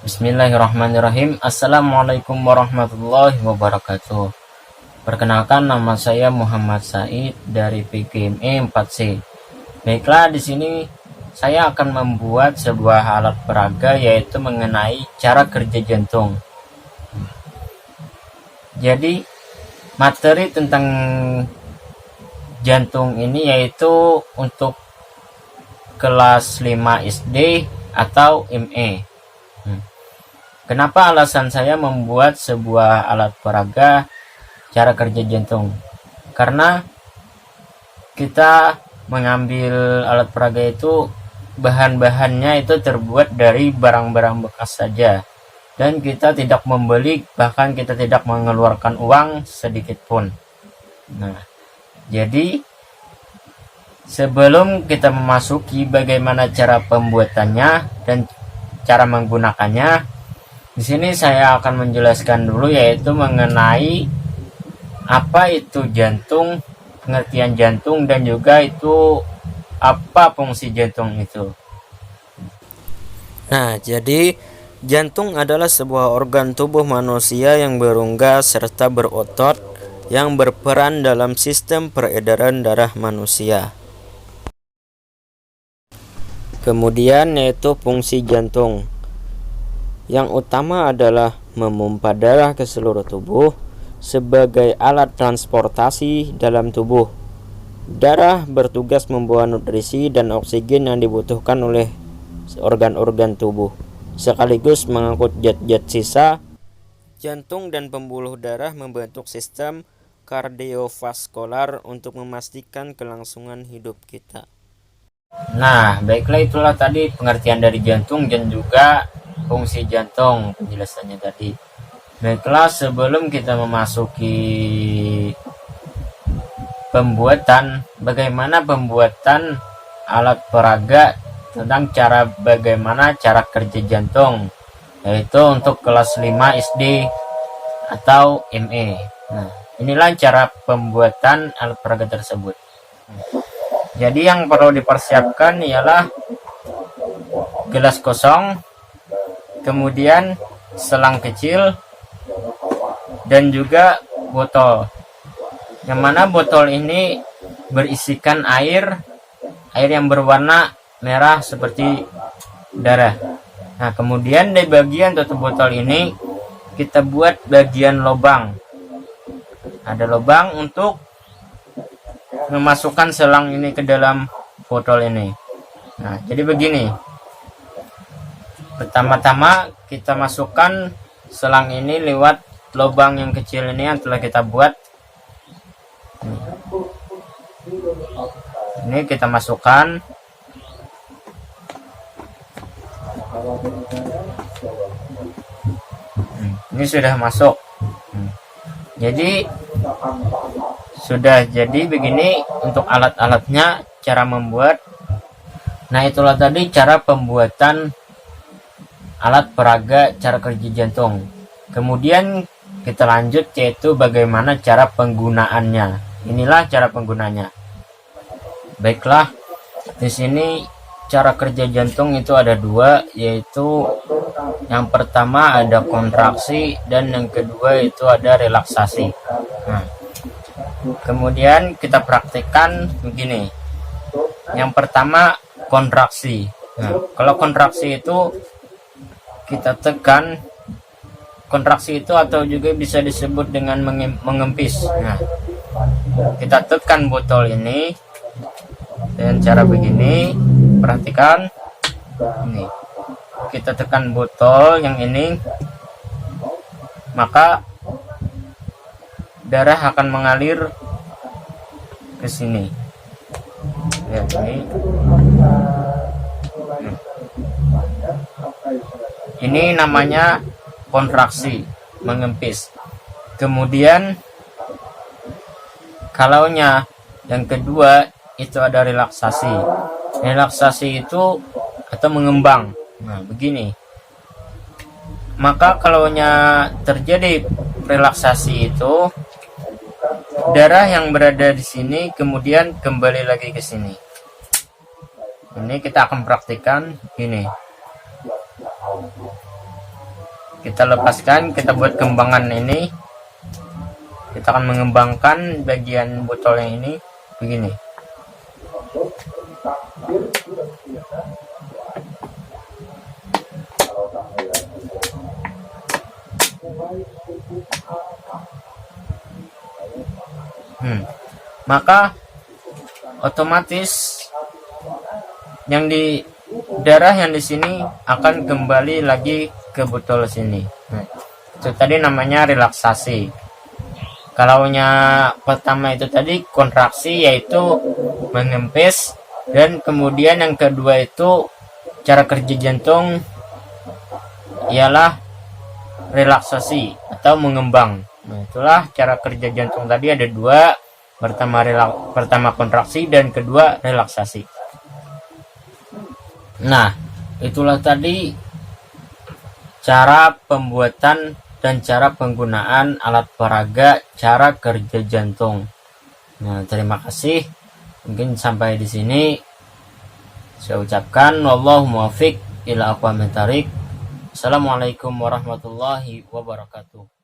Bismillahirrahmanirrahim. Assalamualaikum warahmatullahi wabarakatuh. Perkenalkan, nama saya Muhammad Said dari PGME 4C. Baiklah, di sini saya akan membuat sebuah alat peraga, yaitu mengenai cara kerja jantung. Jadi materi tentang jantung ini yaitu untuk kelas 5 SD atau ME. Kenapa alasan saya membuat sebuah alat peraga cara kerja jantung? Karena kita mengambil alat peraga itu bahan-bahannya itu terbuat dari barang-barang bekas saja, dan kita tidak membeli, bahkan kita tidak mengeluarkan uang sedikit pun. Nah, jadi sebelum kita memasuki bagaimana cara pembuatannya dan cara menggunakannya, di sini saya akan menjelaskan dulu, yaitu mengenai apa itu jantung, pengertian jantung, dan juga itu apa fungsi jantung itu. Nah, jadi jantung adalah sebuah organ tubuh manusia yang berunggas serta berotot yang berperan dalam sistem peredaran darah manusia. Kemudian yaitu fungsi jantung. Yang utama adalah memompa darah ke seluruh tubuh sebagai alat transportasi dalam tubuh. Darah bertugas membawa nutrisi dan oksigen yang dibutuhkan oleh organ-organ tubuh, sekaligus mengangkut zat-zat sisa. Jantung dan pembuluh darah membentuk sistem kardiovaskular untuk memastikan kelangsungan hidup kita. Nah, baiklah, itulah tadi pengertian dari jantung dan juga fungsi jantung, penjelasannya tadi. Baiklah, sebelum kita memasuki pembuatan, bagaimana pembuatan alat peraga, tentang bagaimana cara kerja jantung, yaitu untuk kelas 5 SD atau ME. Nah, inilah cara pembuatan alat peraga tersebut. Jadi yang perlu dipersiapkan ialah gelas kosong, kemudian selang kecil, dan juga botol. Yang mana botol ini berisikan air yang berwarna merah seperti darah. Nah, kemudian di bagian tutup botol ini kita buat bagian lubang. Ada lubang untuk memasukkan selang ini ke dalam botol ini. Nah, jadi begini. Pertama-tama kita masukkan selang ini lewat lubang yang kecil ini yang telah kita buat. Ini kita masukkan. Ini sudah masuk. Jadi sudah jadi begini untuk alat-alatnya, cara membuat. Nah, itulah tadi cara pembuatan alat peraga cara kerja jantung. Kemudian kita lanjut, yaitu bagaimana cara penggunaannya. Inilah cara penggunanya. Baiklah, di sini cara kerja jantung itu ada dua, yaitu yang pertama ada kontraksi dan yang kedua itu ada relaksasi. Nah, kemudian kita praktekkan begini. Yang pertama kontraksi. Nah, kalau kontraksi itu kita tekan, kontraksi itu atau juga bisa disebut dengan mengempis. Nah, kita tekan botol ini dengan cara begini. Perhatikan ini, kita tekan botol yang ini, maka darah akan mengalir ke sini. Lihat ini. Ini namanya kontraksi, mengempis. Kemudian kalaunya yang kedua itu ada relaksasi. Relaksasi itu atau mengembang. Nah, begini. Maka kalaunya terjadi relaksasi itu, darah yang berada di sini kemudian kembali lagi ke sini. Ini kita akan praktikkan gini. kita lepaskan, kita buat kembangan ini. Kita akan mengembangkan bagian botolnya ini begini. Maka otomatis yang di darah yang di sini akan kembali lagi ke botol sini. Nah, itu tadi namanya relaksasi. Kalaunya pertama itu tadi kontraksi, yaitu mengempes, dan kemudian yang kedua itu cara kerja jantung ialah relaksasi atau mengembang. Nah, itulah cara kerja jantung tadi ada dua. Pertama kontraksi dan kedua relaksasi. Nah, itulah tadi cara pembuatan dan cara penggunaan alat peraga cara kerja jantung. Nah, terima kasih. Mungkin sampai di sini saya ucapkan wallahu muwaffiq ila aqwamit thariq. Assalamualaikum warahmatullahi wabarakatuh.